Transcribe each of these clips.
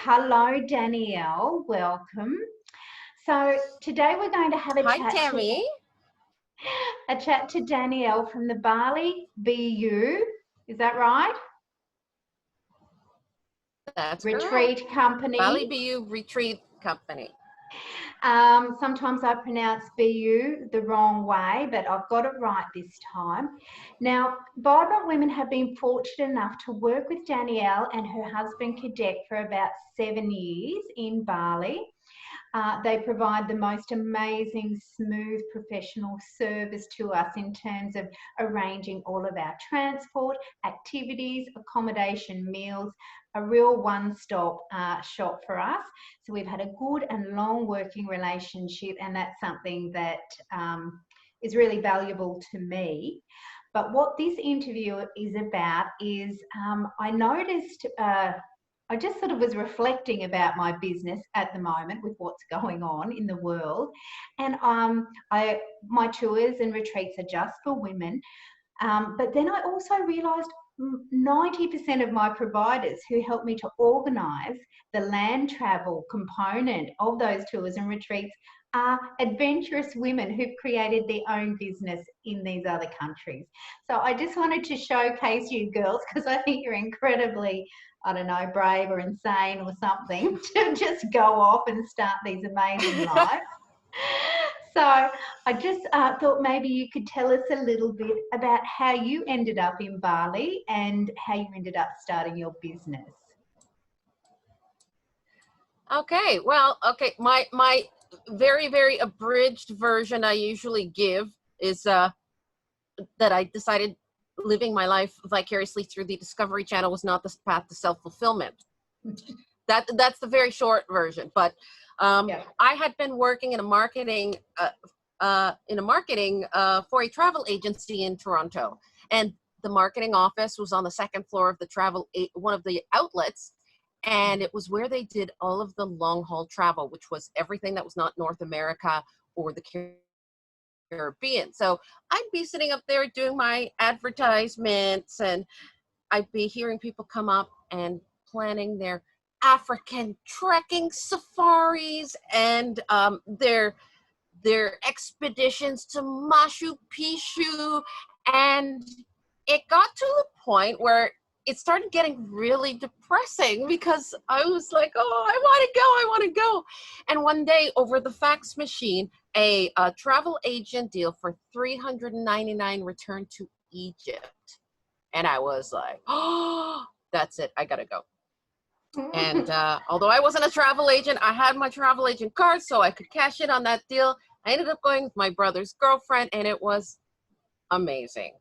hello, Danielle. Welcome. So today we're going to have a Hi, chat. Tammy. A chat to Danielle from the Bali BU. Is that right? That's Retreat correct. company. Bali BU Retreat Company. Sometimes I pronounce BU the wrong way, but I've got it right this time. Now, vibrant women have been fortunate enough to work with Danielle and her husband Cadet for about 7 years in Bali. They provide the most amazing, smooth, professional service to us in terms of arranging all of our transport, activities, accommodation, meals, a real one-stop shop for us. So we've had a good and long working relationship, and that's something that is really valuable to me. But what this interview is about is I noticed I just sort of was reflecting about my business at the moment with what's going on in the world. And my tours and retreats are just for women. But then I also realised 90% of my providers who help me to organise the land travel component of those tours and retreats are adventurous women who've created their own business in these other countries. So I just wanted to showcase you girls because I think you're incredibly, I don't know, brave or insane or something to just go off and start these amazing lives. So I just thought maybe you could tell us a little bit about how you ended up in Bali and how you ended up starting your business. Okay, well, my very, very abridged version I usually give is that I decided living my life vicariously through the Discovery Channel was not the path to self-fulfillment. That's the very short version. But I had been working in a marketing for a travel agency in Toronto, and the marketing office was on the second floor of the one of the outlets, and it was where they did all of the long haul travel, which was everything that was not North America or the Caribbean. So I'd be sitting up there doing my advertisements, and I'd be hearing people come up and planning their African trekking safaris and their expeditions to Machu Picchu. And it got to the point where it started getting really depressing because I was like, oh, I want to go. And one day over the fax machine, a travel agent deal for $399 returned to Egypt. And I was like, oh, that's it. I got to go. And although I wasn't a travel agent, I had my travel agent card so I could cash in on that deal. I ended up going with my brother's girlfriend, and it was amazing.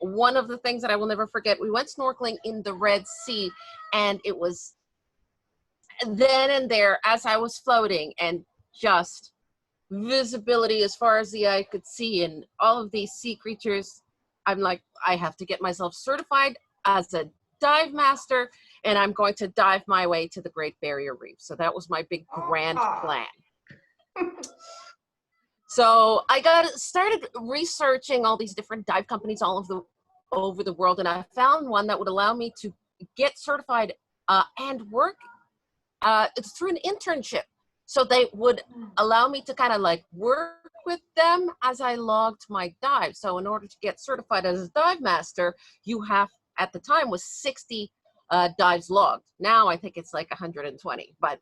One of the things that I will never forget, we went snorkeling in the Red Sea, and it was then and there as I was floating, and just visibility as far as the eye could see, and all of these sea creatures. I'm like, I have to get myself certified as a dive master, and I'm going to dive my way to the Great Barrier Reef. So that was my big grand plan. So I started researching all these different dive companies over the world, and I found one that would allow me to get certified and work it's through an internship. So they would allow me to kind of like work with them as I logged my dive. So in order to get certified as a dive master, you have, at the time, was 60 dives logged. Now I think it's like 120, but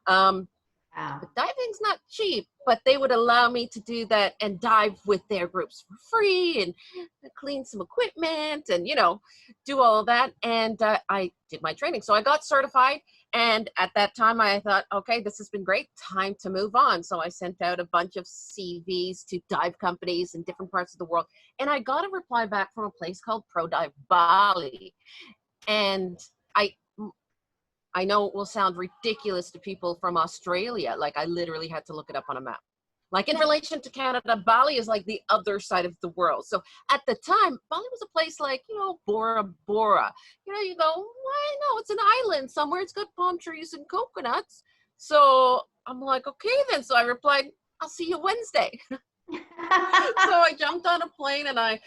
diving's not cheap. But they would allow me to do that and dive with their groups for free and clean some equipment and, do all of that. And I did my training. So I got certified. And at that time, I thought, okay, this has been great. Time to move on. So I sent out a bunch of CVs to dive companies in different parts of the world. And I got a reply back from a place called ProDive Bali. And I know it will sound ridiculous to people from Australia. Like, I literally had to look it up on a map. Like, in relation to Canada, Bali is like the other side of the world. So at the time, Bali was a place like, Bora Bora. You go, why no, it's an island somewhere. It's got palm trees and coconuts. So I'm like, okay then. So I replied, I'll see you Wednesday. So I jumped on a plane and I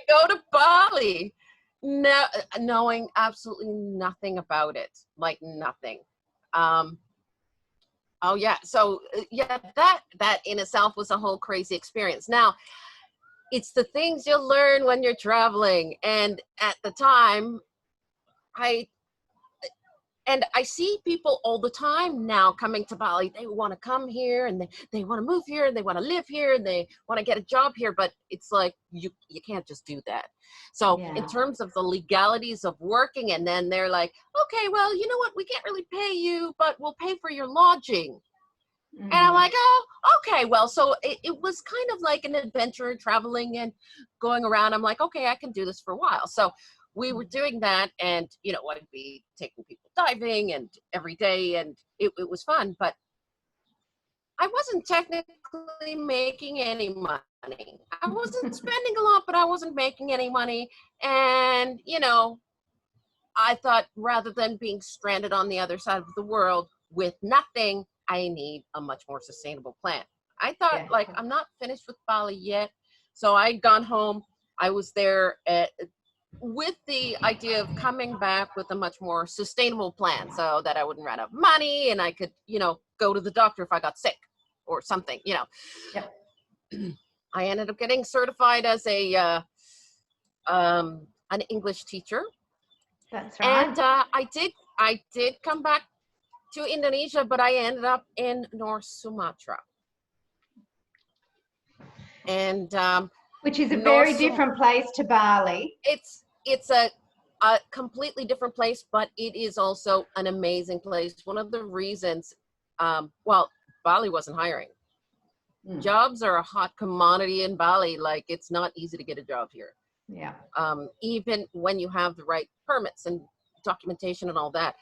go to Bali. Knowing absolutely nothing about it, like nothing. Oh yeah. So yeah, that in itself was a whole crazy experience. Now, it's the things you'll learn when you're traveling. And at the time, I see people all the time now coming to Bali. They want to come here and they want to move here and they want to live here and they want to get a job here, but it's like you can't just do that. So in terms of the legalities of working, and then they're like, okay, well, you know what, we can't really pay you, but we'll pay for your lodging. And I'm like, oh, okay, well, so it was kind of like an adventure, traveling and going around. I'm like, okay, I can do this for a while. So we were doing that, and, you know, I'd be taking people diving and every day, and it was fun, but I wasn't technically making any money. I wasn't spending a lot, but I wasn't making any money. And, you know, I thought rather than being stranded on the other side of the world with nothing, I need a much more sustainable plan. I thought, like, I'm not finished with Bali yet. So I'd gone home. I was there with the idea of coming back with a much more sustainable plan so that I wouldn't run out of money and I could, you know, go to the doctor if I got sick or something, you know. I ended up getting certified as an English teacher. That's right. And I did come back to Indonesia, but I ended up in North Sumatra. And which is a very different place to Bali. It's a completely different place, but it is also an amazing place. One of the reasons, well, Bali wasn't hiring. Jobs are a hot commodity in Bali. Like, it's not easy to get a job here. Yeah. Even when you have the right permits and documentation and all that,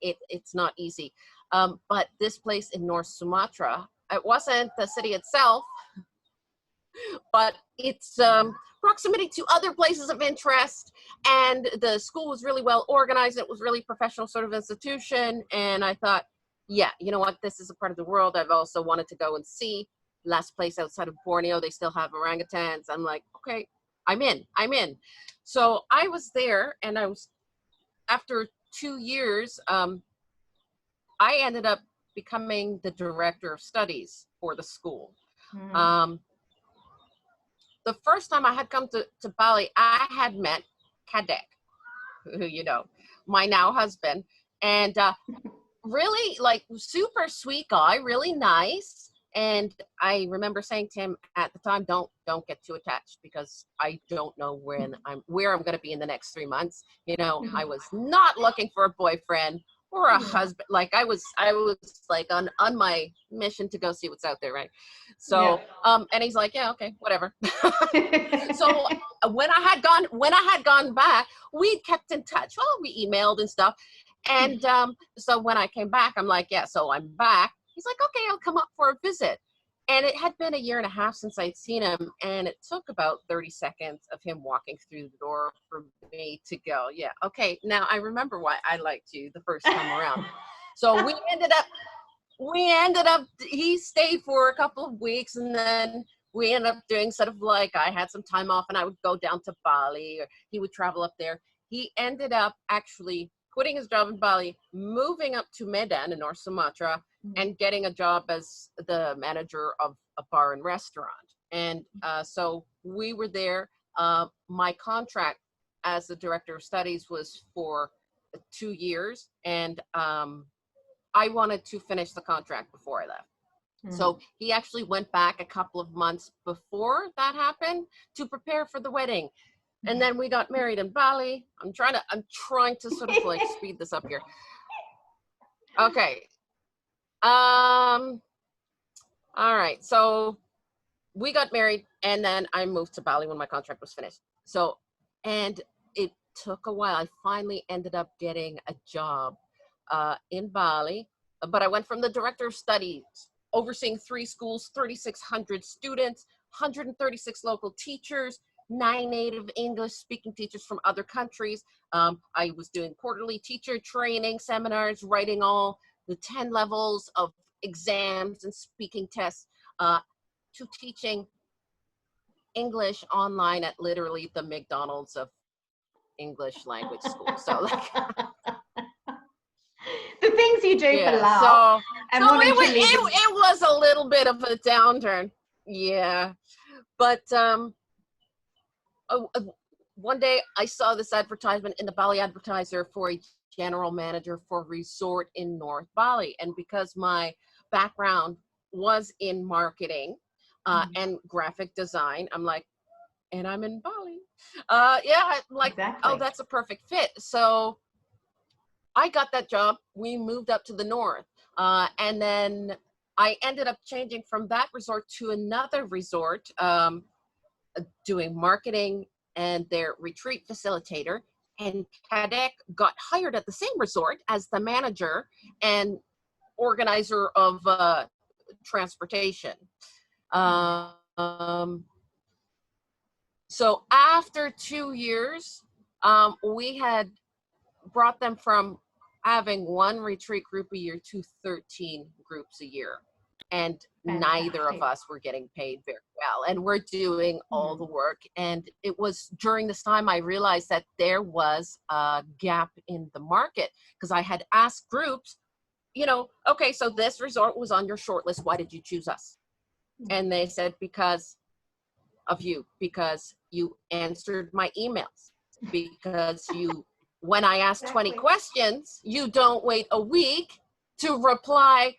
it's not easy. But this place in North Sumatra, it wasn't the city itself, but it's proximity to other places of interest, and the school was really well organized. It was really professional sort of institution, and I thought, yeah, you know what, this is a part of the world I've also wanted to go and see. Last place outside of Borneo, they still have orangutans. I'm like, okay, I'm in. So I was there, and I was, after 2 years, I ended up becoming the director of studies for the school. The first time I had come to Bali, I had met Kadek, who, you know, my now husband, and really, like, super sweet guy, really nice. And I remember saying to him at the time, don't get too attached, because I don't know where I'm going to be in the next 3 months. You know, I was not looking for a boyfriend or a husband. Like, I was like on my mission to go see what's out there, right? So and he's like, yeah, okay, whatever. So when I had gone back, we kept in touch. Well, we emailed and stuff. And so when I came back, I'm like, yeah, so I'm back. He's like, okay, I'll come up for a visit. And it had been 1.5 years since I'd seen him, and it took about 30 seconds of him walking through the door for me to go, yeah, okay, now I remember why I liked you the first time around. So we ended up, he stayed for a couple of weeks, and then we ended up doing sort of like, I had some time off and I would go down to Bali, or he would travel up there. He ended up actually quitting his job in Bali, moving up to Medan in North Sumatra, and getting a job as the manager of a bar and restaurant. And so we were there. My contract as the director of studies was for 2 years, and I wanted to finish the contract before I left. So he actually went back a couple of months before that happened to prepare for the wedding. And then we got married in Bali. I'm trying to sort of like speed this up here. Okay. All right. So we got married, and then I moved to Bali when my contract was finished. So, and it took a while. I finally ended up getting a job in Bali, but I went from the director of studies, overseeing 3 schools, 3,600 students, 136 local teachers, 9 native English speaking teachers from other countries. I was doing quarterly teacher training seminars, writing all the 10 levels of exams and speaking tests, to teaching English online at literally the McDonald's of English language school. So like, the things you do for Yeah. love and So wanting to live it was a little bit of a downturn. Yeah. But uh, uh, one day I saw this advertisement in the Bali Advertiser for a general manager for a resort in North Bali. And because my background was in marketing and graphic design, I'm like, and I'm in Bali. Yeah, I'm like, exactly. oh, that's a perfect fit. So I got that job. We moved up to the north. And then I ended up changing from that resort to another resort, doing marketing and their retreat facilitator. And Kadek got hired at the same resort as the manager and organizer of transportation. So after 2 years, we had brought them from having one retreat group a year to 13 groups a year. And neither of us were getting paid very well. And we're doing all the work. And it was during this time I realized that there was a gap in the market, because I had asked groups, okay, so this resort was on your short list. Why did you choose us? And they said, because of you, because you answered my emails, because when I ask 20 questions, you don't wait a week to reply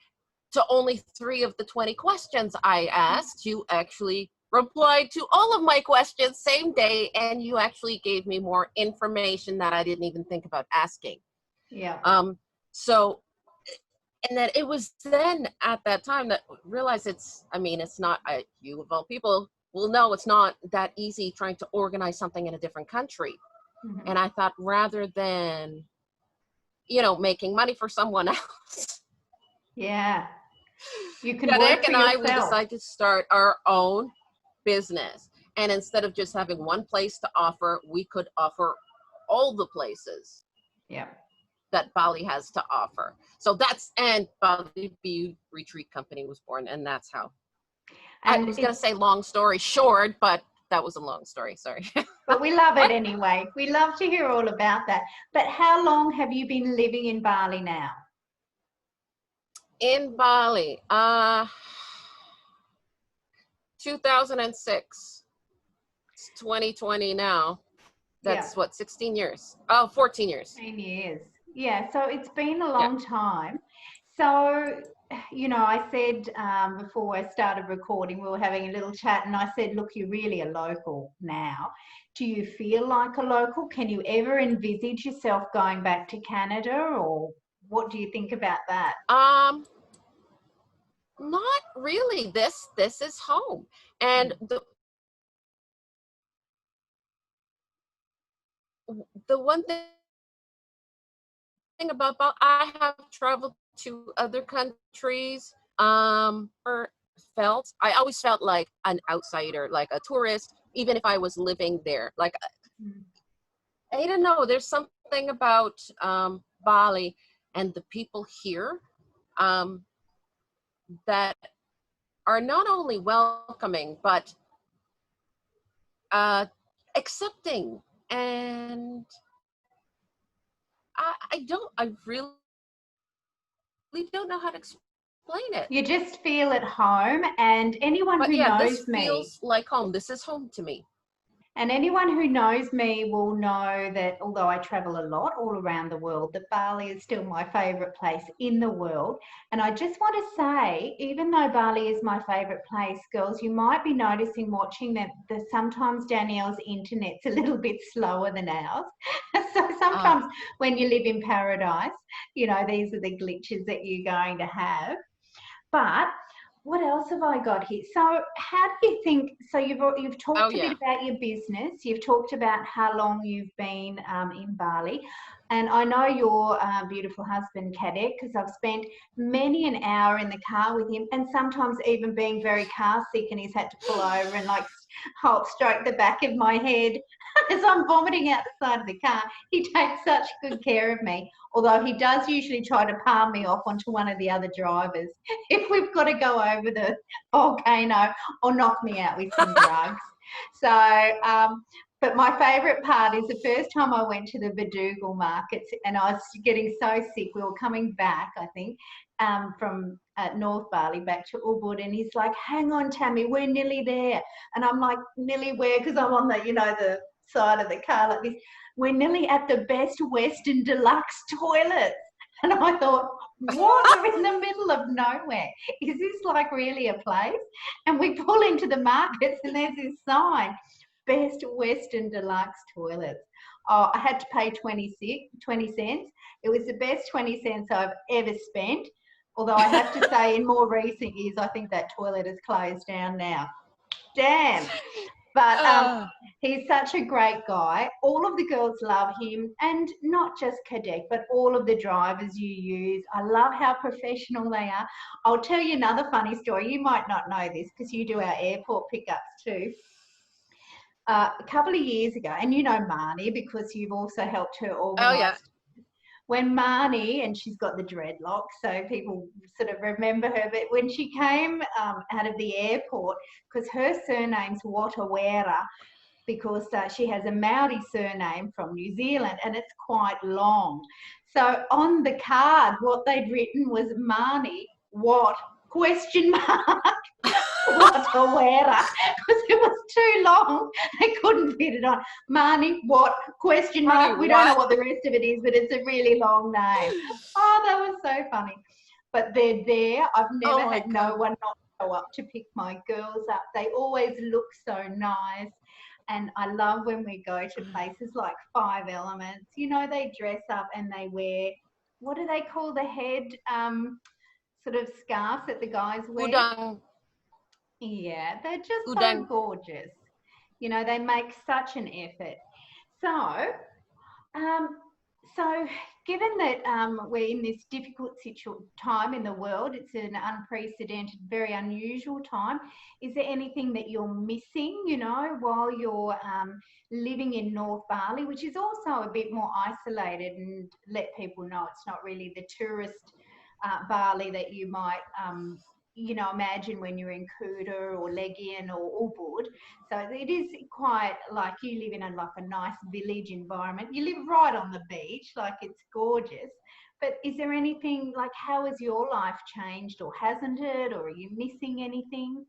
to only 3 of the 20 questions I asked. You actually replied to all of my questions same day, and you actually gave me more information that I didn't even think about asking. Yeah. So, and then it was then at that time that I realized it's not, you of all people will know it's not that easy trying to organize something in a different country. And I thought, rather than, making money for someone else. Yeah. You can work for and yourself. We decided to start our own business. And instead of just having one place to offer, we could offer all the places that Bali has to offer. So and Bali Retreat Company was born, and that's how. And I was going to say long story short, but that was a long story, sorry. But we love it anyway. We love to hear all about that. But how long have you been living in Bali now? In Bali, 2006. It's 2020 now. That's what, 16 years? Oh, 14 years. 14 years. Yeah, so it's been a long time. So, I said before I started recording, we were having a little chat, and I said, look, you're really a local now. Do you feel like a local? Can you ever envisage yourself going back to Canada, or what do you think about that? Not really. This is home. And the one thing about I have traveled to other countries, or I always felt like an outsider, like a tourist, even if I was living there. Like, I don't know, there's something about Bali and the people here that are not only welcoming, but accepting. And I really don't know how to explain it. You just feel at home, and anyone who knows this me feels like home. This is home to me. And anyone who knows me will know that although I travel a lot all around the world, that Bali is still my favourite place in the world. And I just want to say, even though Bali is my favourite place, girls, you might be noticing watching that sometimes Danielle's internet's a little bit slower than ours. So sometimes when you live in paradise, these are the glitches that you're going to have. But what else have I got here? So how do you think, so you've talked a bit about your business, you've talked about how long you've been in Bali, and I know your beautiful husband, Kadek, because I've spent many an hour in the car with him, and sometimes even being very car sick, and he's had to pull over and stroke the back of my head as I'm vomiting out the side of the car. He takes such good care of me, although he does usually try to palm me off onto one of the other drivers if we've got to go over the volcano, or knock me out with some drugs. So, But my favourite part is the first time I went to the Badoogal markets and I was getting so sick. We were coming back, I think, from North Bali back to Ubud, and he's like, "Hang on, Tammy, we're nearly there." And I'm like, "Nearly where?" Because I'm on the, the side of the car like this. "We're nearly at the Best Western Deluxe toilets." And I thought, what? We're in the middle of nowhere. Is this like really a place? And we pull into the markets and there's this sign, Best Western Deluxe toilets. Oh, I had to pay 20 cents. It was the best 20 cents I've ever spent. Although I have to say, in more recent years, I think that toilet has closed down now. Damn. But he's such a great guy. All of the girls love him, and not just Kadek, but all of the drivers you use. I love how professional they are. I'll tell you another funny story. You might not know this because you do our airport pickups too. A couple of years ago, and you know Marnie because you've also helped her organise. Oh, yeah. When Marnie, and she's got the dreadlocks, so people sort of remember her, but when she came out of the airport, because her surname's Watawera, because she has a Maori surname from New Zealand, and it's quite long. So on the card, what they'd written was Marnie, what, question mark, Watawera, because it was too long. They couldn't fit it on. Marnie, what, question mark. Marnie, we don't know what the rest of it is, but it's a really long name. Oh, that was so funny. But they're there. I've never had no one not show up to pick my girls up. They always look so nice. And I love when we go to places like Five Elements. You know, they dress up and they wear, what do they call the head sort of scarves that the guys wear? Udang. Yeah, they're just Udang. so gorgeous. You know, they make such an effort. So, given that we're in this difficult time in the world, it's an unprecedented, very unusual time. Is there anything that you're missing, while you're living in North Bali, which is also a bit more isolated, and let people know it's not really the tourist Bali that you might imagine when you're in Kuta or Legian or Ubud. So it is quite like you live in a nice village environment. You live right on the beach, like it's gorgeous. But is there anything, like, how has your life changed, or hasn't it, or are you missing anything?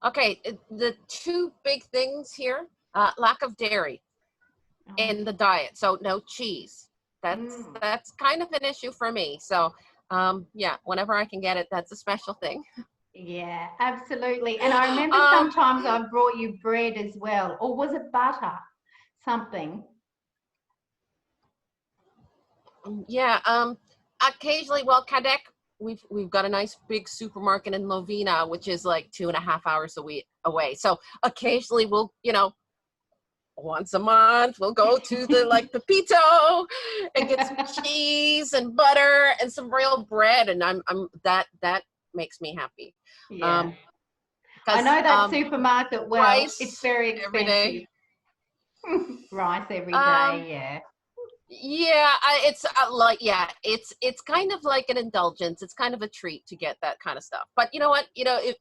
Okay, the two big things here, lack of dairy in the diet. So no cheese. That's kind of an issue for me. So yeah, whenever I can get it, that's a special thing. Yeah, absolutely. And I remember sometimes I brought you bread as well, or was it butter? Something. Yeah, occasionally, well, Kadek, we've got a nice big supermarket in Lovina, which is like 2.5 hours away. So occasionally we'll, once a month we'll go to the Pepito and get some cheese and butter and some real bread, and I'm that makes me happy. Yeah. I know that supermarket well. Rice, it's very expensive. Every day. Rice every day, yeah. Yeah, it's kind of like an indulgence. It's kind of a treat to get that kind of stuff. But you know what? If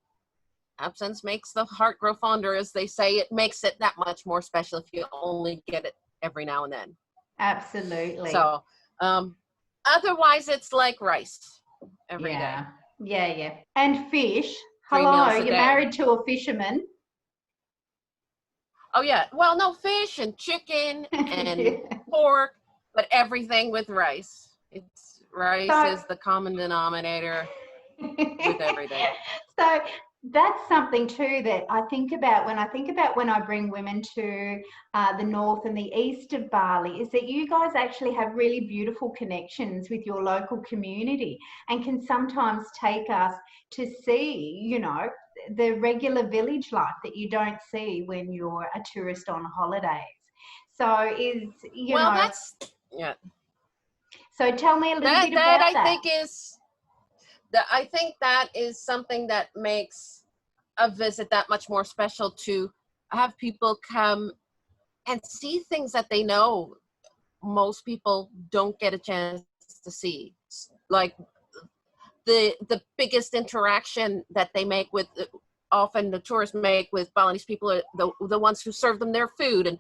absence makes the heart grow fonder, as they say, it makes it that much more special if you only get it every now and then. Absolutely. So, otherwise, it's like rice every day. Yeah. And fish. 3 Hello, meals a you're day. married to a fisherman. Oh yeah. Well, no, fish and chicken and pork, but everything with rice. Rice is the common denominator with everything. So that's something too that I think about when I bring women to the north and the east of Bali, is that you guys actually have really beautiful connections with your local community and can sometimes take us to see, the regular village life that you don't see when you're a tourist on holidays. So So tell me a little bit about that. I think that is something that makes a visit that much more special, to have people come and see things that they know most people don't get a chance to see. Like the biggest interaction that they make with, often the tourists make with Balinese people, are the ones who serve them their food and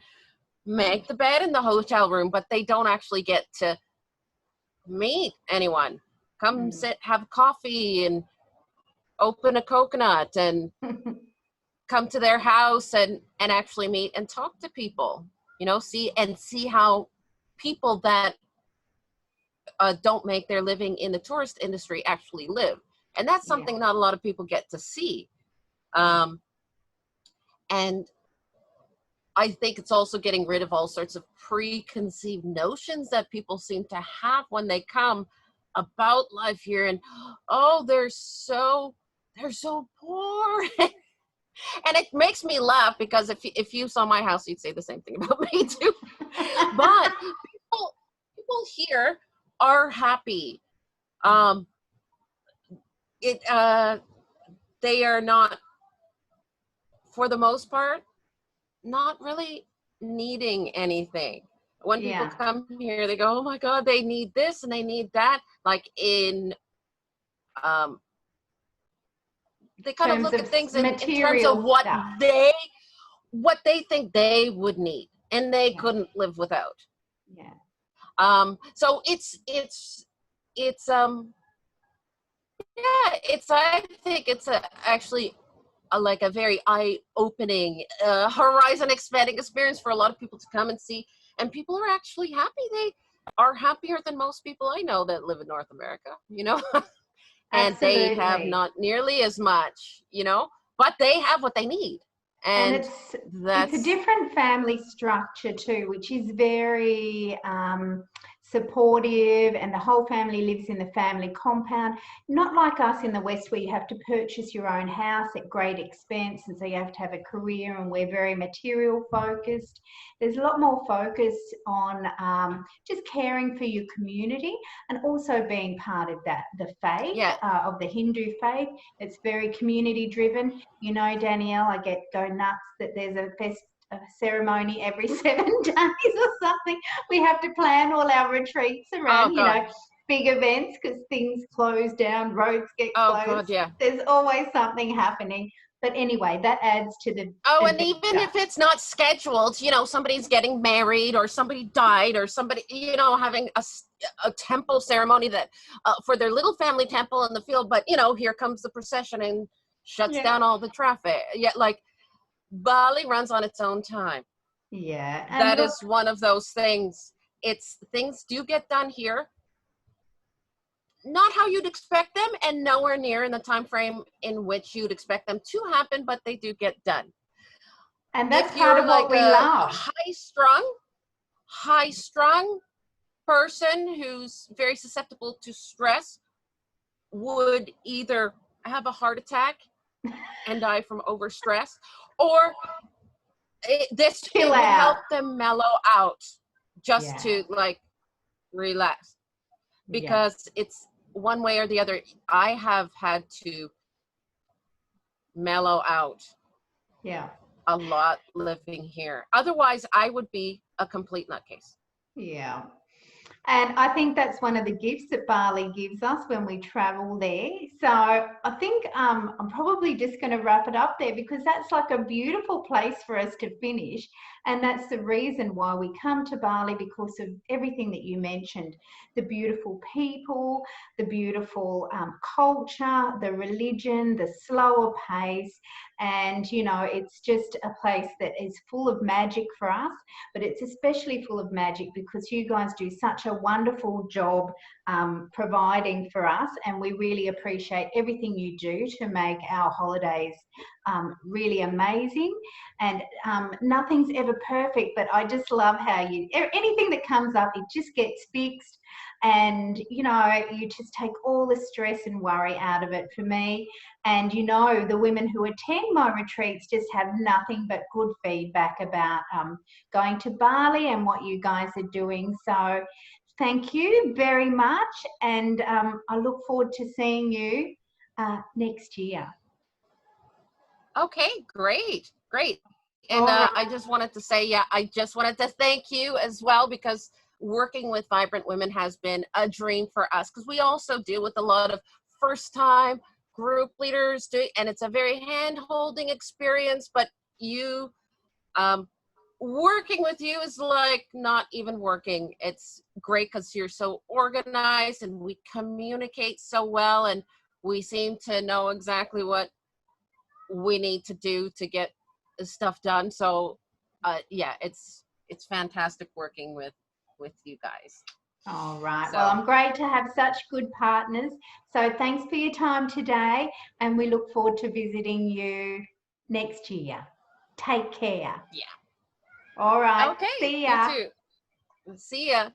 make the bed in the hotel room, but they don't actually get to meet anyone. Come sit, have coffee, and open a coconut, and come to their house and actually meet and talk to people. See how people that don't make their living in the tourist industry actually live, and that's something not a lot of people get to see. And I think it's also getting rid of all sorts of preconceived notions that people seem to have when they come about life here. And, oh, they're so poor. And it makes me laugh, because if you saw my house, you'd say the same thing about me too. But people here are happy. They are not, for the most part, not really needing anything. When people come here, they go, oh my God, they need this and they need that. Like they kind of look at things in terms of what they think they would need, and they couldn't live without. So I think it's actually like a very eye-opening, horizon expanding experience for a lot of people to come and see. And people are actually happy. They are happier than most people I know that live in North America, and they have not nearly as much, but they have what they need. And it's a different family structure too, which is very supportive, and the whole family lives in the family compound. Not like us in the West, where you have to purchase your own house at great expense, and so you have to have a career, and we're very material focused. There's a lot more focus on just caring for your community, and also being part of the faith, of the Hindu faith. It's very community driven. Danielle, I go nuts that there's a ceremony every 7 days or something. We have to plan all our retreats around, big events, because things close down, roads get closed. God, yeah. There's always something happening. But anyway, that adds to the and even if it's not scheduled, somebody's getting married, or somebody died, or somebody, having a temple ceremony that for their little family temple in the field, but here comes the procession and shuts down all the traffic. Like, Bali runs on its own time. That is one of those things. Things do get done here, not how you'd expect them, and nowhere near in the time frame in which you'd expect them to happen, but they do get done. And that's part of what we love. High-strung person who's very susceptible to stress would either have a heart attack and die from overstress, or this would help them mellow out, just to relax, because it's one way or the other. I have had to mellow out a lot living here. Otherwise, I would be a complete nutcase. And I think that's one of the gifts that Bali gives us when we travel there. So I think I'm probably just going to wrap it up there, because that's like a beautiful place for us to finish. And that's the reason why we come to Bali, because of everything that you mentioned: the beautiful people, the beautiful culture, the religion, the slower pace. And, it's just a place that is full of magic for us, but it's especially full of magic because you guys do such a wonderful job providing for us, and we really appreciate everything you do to make our holidays really amazing. And nothing's ever perfect, but I just love how anything that comes up, it just gets fixed, and you just take all the stress and worry out of it for me. And the women who attend my retreats just have nothing but good feedback about going to Bali and what you guys are doing. So thank you very much, and I look forward to seeing you next year. Okay, great. And I just wanted to say, I just wanted to thank you as well, because working with Vibrant Women has been a dream for us, because we also deal with a lot of first time group leaders do, and it's a very hand-holding experience, but you, working with you is like not even working. It's great because you're so organized and we communicate so well, and we seem to know exactly what we need to do to get the stuff done. So yeah, it's fantastic working with you guys. All right. So, Well, I'm great to have such good partners. So thanks for your time today, and we look forward to visiting you next year. Take care. yeah. All right. Okay. See You ya. too. See ya.